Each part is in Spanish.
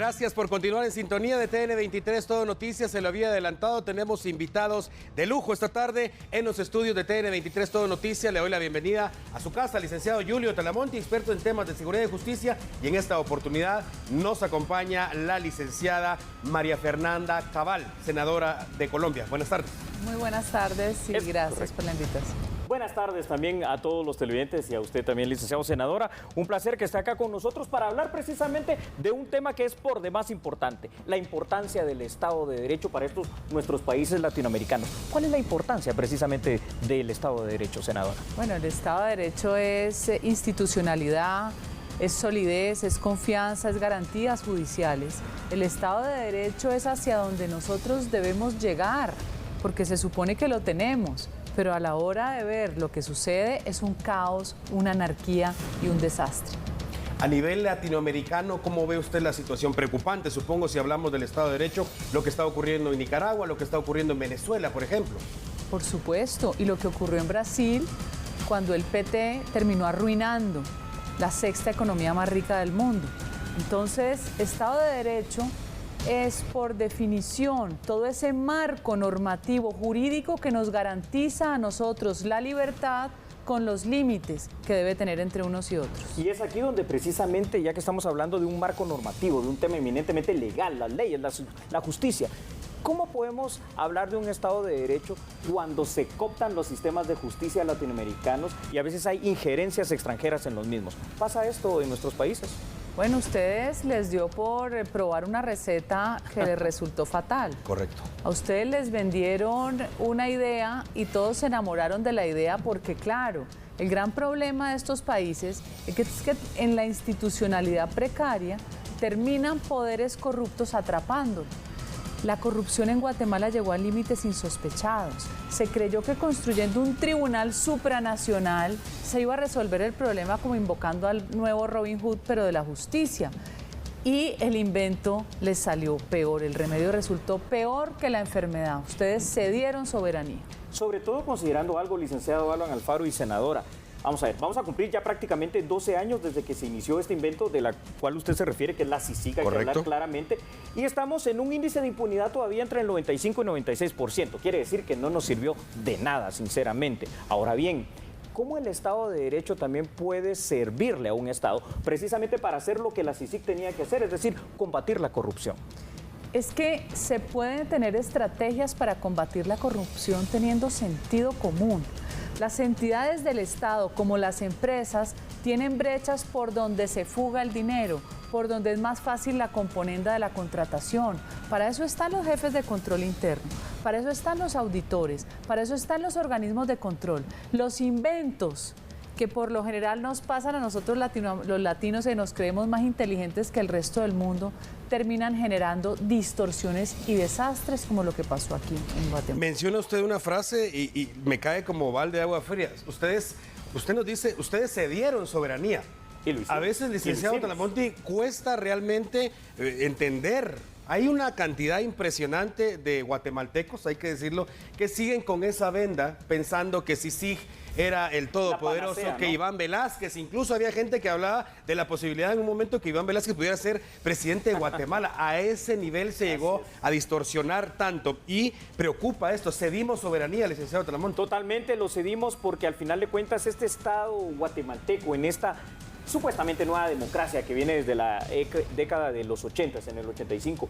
Gracias por continuar en sintonía de TN23 Todo Noticias. Se lo había adelantado, tenemos invitados de lujo esta tarde en los estudios de TN23 Todo Noticias. Le doy la bienvenida a su casa, licenciado Julio Talamonte, experto en temas de seguridad y justicia. Y en esta oportunidad nos acompaña la licenciada María Fernanda Cabal, senadora de Colombia. Buenas tardes. Muy buenas tardes y gracias por la invitación. Buenas tardes también a todos los televidentes y a usted también, licenciado senadora. Un placer que esté acá con nosotros para hablar precisamente de un tema que es por demás importante, la importancia del Estado de Derecho para nuestros países latinoamericanos. ¿Cuál es la importancia precisamente del Estado de Derecho, senadora? Bueno, el Estado de Derecho es institucionalidad, es solidez, es confianza, es garantías judiciales. El Estado de Derecho es hacia donde nosotros debemos llegar, porque se supone que lo tenemos. Pero a la hora de ver lo que sucede es un caos, una anarquía y un desastre. A nivel latinoamericano, ¿cómo ve usted la situación preocupante? Supongo, si hablamos del Estado de Derecho, lo que está ocurriendo en Nicaragua, lo que está ocurriendo en Venezuela, por ejemplo. Por supuesto, y lo que ocurrió en Brasil cuando el PT terminó arruinando la sexta economía más rica del mundo. Entonces, Estado de Derecho es por definición todo ese marco normativo jurídico que nos garantiza a nosotros la libertad con los límites que debe tener entre unos y otros. Y es aquí donde precisamente, ya que estamos hablando de un marco normativo, de un tema eminentemente legal, las leyes, la justicia, ¿cómo podemos hablar de un Estado de Derecho cuando se cooptan los sistemas de justicia latinoamericanos y a veces hay injerencias extranjeras en los mismos? ¿Pasa esto en nuestros países? Bueno, ustedes les dio por probar una receta que les resultó fatal. Correcto. A ustedes les vendieron una idea y todos se enamoraron de la idea porque, claro, el gran problema de estos países es que en la institucionalidad precaria terminan poderes corruptos atrapándolo. La corrupción en Guatemala llegó a límites insospechados. Se creyó que construyendo un tribunal supranacional se iba a resolver el problema como invocando al nuevo Robin Hood, pero de la justicia. Y el invento les salió peor, el remedio resultó peor que la enfermedad. Ustedes cedieron soberanía. Sobre todo considerando algo, licenciado Alan Alfaro y senadora. Vamos a ver, vamos a cumplir ya prácticamente 12 años desde que se inició este invento de la cual usted se refiere, que es la CICIG, hay que hablar claramente, y estamos en un índice de impunidad todavía entre el 95 y 96%. Quiere decir que no nos sirvió de nada, sinceramente. Ahora bien, ¿cómo el Estado de Derecho también puede servirle a un Estado precisamente para hacer lo que la CICIG tenía que hacer, es decir, combatir la corrupción? Es que se pueden tener estrategias para combatir la corrupción teniendo sentido común. Las entidades del Estado, como las empresas, tienen brechas por donde se fuga el dinero, por donde es más fácil la componenda de la contratación. Para eso están los jefes de control interno, para eso están los auditores, para eso están los organismos de control. Los inventos que por lo general nos pasan a nosotros los latinos y nos creemos más inteligentes que el resto del mundo, terminan generando distorsiones y desastres como lo que pasó aquí en Guatemala. Menciona usted una frase y me cae como balde de agua fría. Usted nos dice, ustedes cedieron soberanía. A veces, licenciado Talamonte, cuesta realmente entender. Hay una cantidad impresionante de guatemaltecos, hay que decirlo, que siguen con esa venda pensando que CICIG era el todopoderoso, panacea, ¿no? Que Iván Velázquez, incluso había gente que hablaba de la posibilidad en un momento que Iván Velázquez pudiera ser presidente de Guatemala. A ese nivel se llegó a distorsionar tanto y preocupa esto. Cedimos soberanía, licenciado Talamonte. Totalmente lo cedimos porque al final de cuentas este Estado guatemalteco en esta supuestamente nueva democracia que viene desde la década de los 80, en el 85,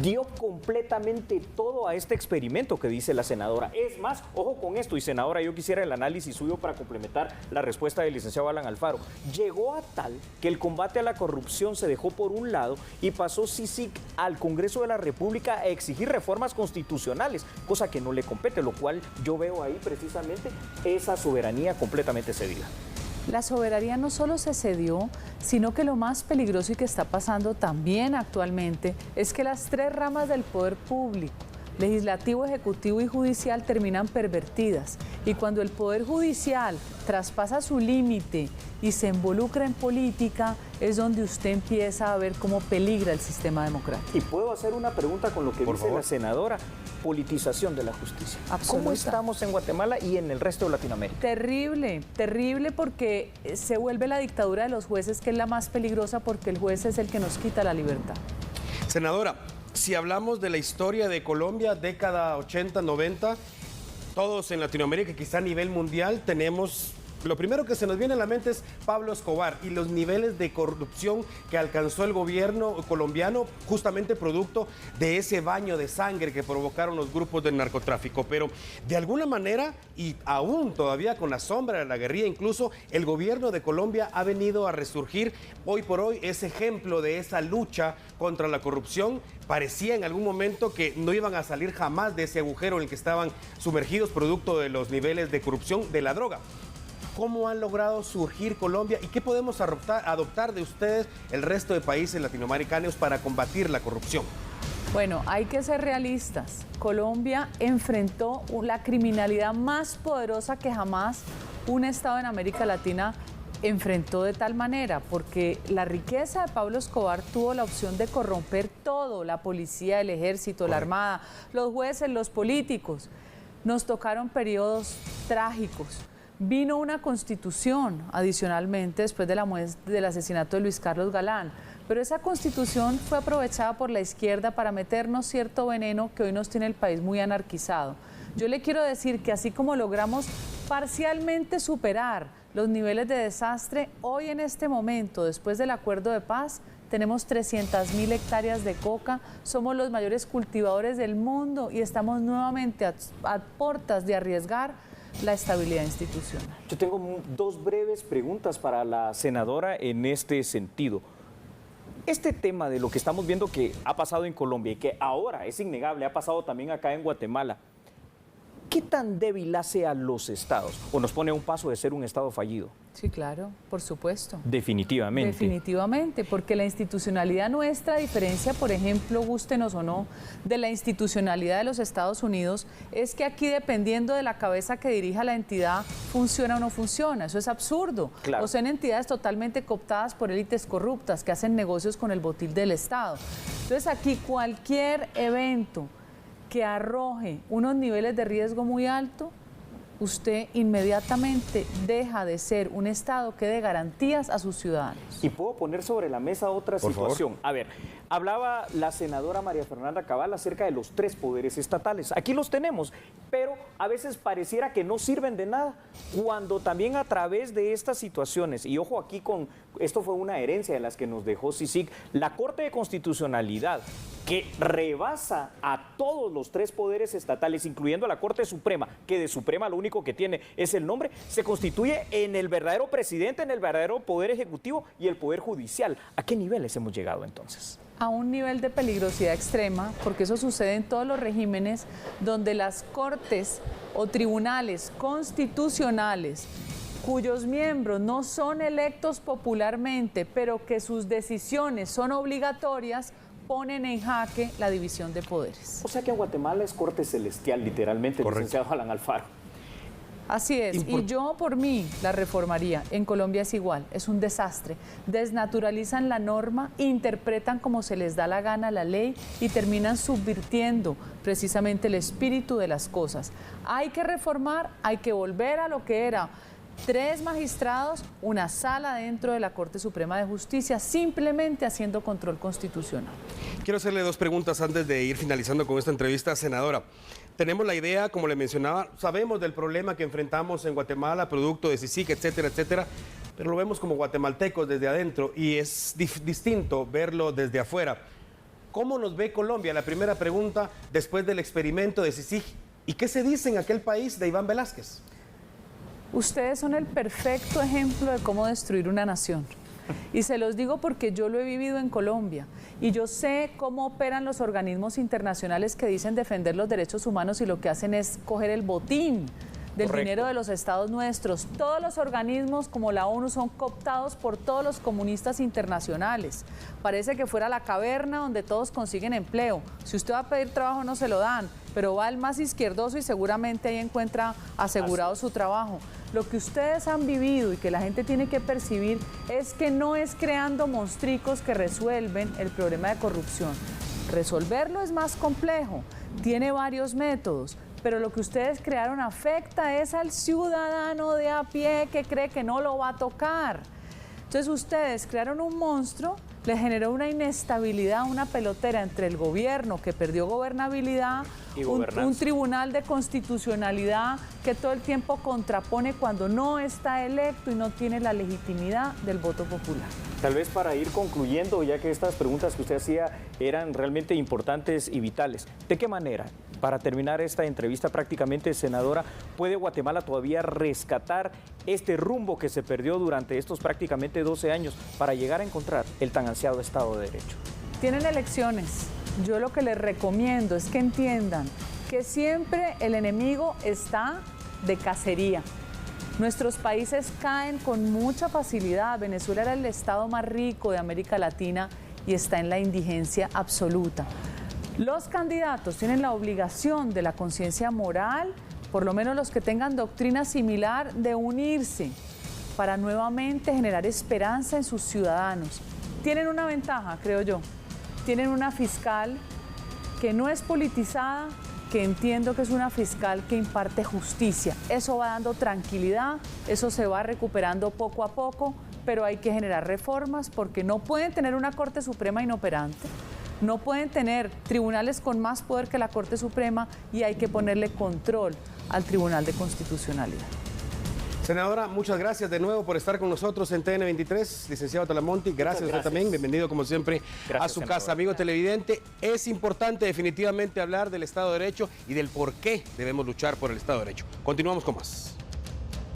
dio completamente todo a este experimento que dice la senadora. Es más, ojo con esto, y senadora, yo quisiera el análisis suyo para complementar la respuesta del licenciado Alan Alfaro. Llegó a tal que el combate a la corrupción se dejó por un lado y pasó CICIG al Congreso de la República a exigir reformas constitucionales, cosa que no le compete, lo cual yo veo ahí precisamente esa soberanía completamente cedida. La soberanía no solo se cedió, sino que lo más peligroso y que está pasando también actualmente es que las tres ramas del poder público, legislativo, ejecutivo y judicial, terminan pervertidas. Y cuando el poder judicial traspasa su límite y se involucra en política, es donde usted empieza a ver cómo peligra el sistema democrático. Y puedo hacer una pregunta con lo que dice la senadora. politización de la justicia. Absoluta. ¿Cómo estamos en Guatemala y en el resto de Latinoamérica? Terrible, terrible, porque se vuelve la dictadura de los jueces, que es la más peligrosa, porque el juez es el que nos quita la libertad. Senadora, si hablamos de la historia de Colombia, década 80, 90, todos en Latinoamérica, quizá a nivel mundial, tenemos... Lo primero que se nos viene a la mente es Pablo Escobar y los niveles de corrupción que alcanzó el gobierno colombiano, justamente producto de ese baño de sangre que provocaron los grupos del narcotráfico. Pero de alguna manera, y aún todavía con la sombra de la guerrilla, incluso el gobierno de Colombia ha venido a resurgir. Hoy por hoy es ejemplo de esa lucha contra la corrupción. Parecía en algún momento que no iban a salir jamás de ese agujero en el que estaban sumergidos producto de los niveles de corrupción de la droga. ¿Cómo han logrado surgir Colombia y qué podemos adoptar de ustedes el resto de países latinoamericanos para combatir la corrupción? Bueno, hay que ser realistas. Colombia enfrentó la criminalidad más poderosa que jamás un estado en América Latina enfrentó de tal manera, porque la riqueza de Pablo Escobar tuvo la opción de corromper todo, la policía, el ejército, la armada, los jueces, los políticos. Nos tocaron periodos trágicos. Vino una constitución adicionalmente después del asesinato de Luis Carlos Galán, pero esa constitución fue aprovechada por la izquierda para meternos cierto veneno que hoy nos tiene el país muy anarquizado. Yo le quiero decir que así como logramos parcialmente superar los niveles de desastre, hoy en este momento, después del acuerdo de paz, tenemos 300.000 hectáreas de coca, somos los mayores cultivadores del mundo y estamos nuevamente a puertas de arriesgar la estabilidad institucional. Yo tengo dos breves preguntas para la senadora en este sentido. Este tema de lo que estamos viendo que ha pasado en Colombia y que ahora es innegable, ha pasado también acá en Guatemala, ¿qué tan débil hace a los estados? ¿O nos pone a un paso de ser un estado fallido? Sí, claro, por supuesto. Definitivamente. Definitivamente, porque la institucionalidad nuestra, a diferencia, por ejemplo, gústenos o no, de la institucionalidad de los Estados Unidos, es que aquí, dependiendo de la cabeza que dirija la entidad, funciona o no funciona. Eso es absurdo. Claro. O son entidades totalmente cooptadas por élites corruptas que hacen negocios con el botín del Estado. Entonces, aquí cualquier evento que arroje unos niveles de riesgo muy alto, usted inmediatamente deja de ser un Estado que dé garantías a sus ciudadanos. Y puedo poner sobre la mesa otra situación. A ver, hablaba la senadora María Fernanda Cabal acerca de los 3 poderes estatales. Aquí los tenemos, pero a veces pareciera que no sirven de nada, cuando también a través de estas situaciones, y ojo aquí con, esto fue una herencia de las que nos dejó CICIG, la Corte de Constitucionalidad, que rebasa a todos los 3 poderes estatales, incluyendo a la Corte Suprema, que de Suprema lo único que tiene es el nombre, se constituye en el verdadero presidente, en el verdadero poder ejecutivo y el poder judicial. ¿A qué niveles hemos llegado entonces? A un nivel de peligrosidad extrema, porque eso sucede en todos los regímenes donde las cortes o tribunales constitucionales cuyos miembros no son electos popularmente, pero que sus decisiones son obligatorias, ponen en jaque la división de poderes. O sea que en Guatemala es corte celestial, literalmente, el licenciado Alan Alfaro. Así es, y yo por mí la reformaría. En Colombia es igual, es un desastre. Desnaturalizan la norma, interpretan como se les da la gana la ley y terminan subvirtiendo precisamente el espíritu de las cosas. Hay que reformar, hay que volver a lo que era 3 magistrados, una sala dentro de la Corte Suprema de Justicia, simplemente haciendo control constitucional. Quiero hacerle 2 preguntas antes de ir finalizando con esta entrevista, senadora. Tenemos la idea, como le mencionaba, sabemos del problema que enfrentamos en Guatemala, producto de CICIG, etcétera, etcétera, pero lo vemos como guatemaltecos desde adentro y es distinto verlo desde afuera. ¿Cómo nos ve Colombia? La primera pregunta después del experimento de CICIG. ¿Y qué se dice en aquel país de Iván Velázquez? Ustedes son el perfecto ejemplo de cómo destruir una nación. Y se los digo porque yo lo he vivido en Colombia y yo sé cómo operan los organismos internacionales que dicen defender los derechos humanos y lo que hacen es coger el botín del dinero de los estados nuestros. Todos los organismos como la ONU son cooptados por todos los comunistas internacionales. Parece que fuera la caverna donde todos consiguen empleo. Si usted va a pedir trabajo no se lo dan, pero va al más izquierdoso y seguramente ahí encuentra asegurado su trabajo. Lo que ustedes han vivido y que la gente tiene que percibir es que no es creando monstruos que resuelven el problema de corrupción. Resolverlo es más complejo, tiene varios métodos, pero lo que ustedes crearon afecta es al ciudadano de a pie que cree que no lo va a tocar. Entonces ustedes crearon un monstruo, le generó una inestabilidad, una pelotera entre el gobierno que perdió gobernabilidad, un tribunal de constitucionalidad que todo el tiempo contrapone cuando no está electo y no tiene la legitimidad del voto popular. Tal vez para ir concluyendo, ya que estas preguntas que usted hacía eran realmente importantes y vitales, ¿de qué manera, para terminar esta entrevista prácticamente, senadora, puede Guatemala todavía rescatar este rumbo que se perdió durante estos prácticamente 12 años para llegar a encontrar el tan ansiado Estado de Derecho? Tienen elecciones. Yo lo que les recomiendo es que entiendan que siempre el enemigo está de cacería. Nuestros países caen con mucha facilidad. Venezuela era el estado más rico de América Latina y está en la indigencia absoluta. Los candidatos tienen la obligación de la conciencia moral, por lo menos los que tengan doctrina similar, de unirse para nuevamente generar esperanza en sus ciudadanos. Tienen una ventaja, creo yo. Tienen una fiscal que no es politizada, que entiendo que es una fiscal que imparte justicia. Eso va dando tranquilidad, eso se va recuperando poco a poco, pero hay que generar reformas porque no pueden tener una Corte Suprema inoperante, no pueden tener tribunales con más poder que la Corte Suprema y hay que ponerle control al Tribunal de Constitucionalidad. Senadora, muchas gracias de nuevo por estar con nosotros en TN23. Licenciado Talamonti, gracias a usted también. Bienvenido, como siempre, a su casa. Amigo televidente, es importante definitivamente hablar del Estado de Derecho y del por qué debemos luchar por el Estado de Derecho. Continuamos con más.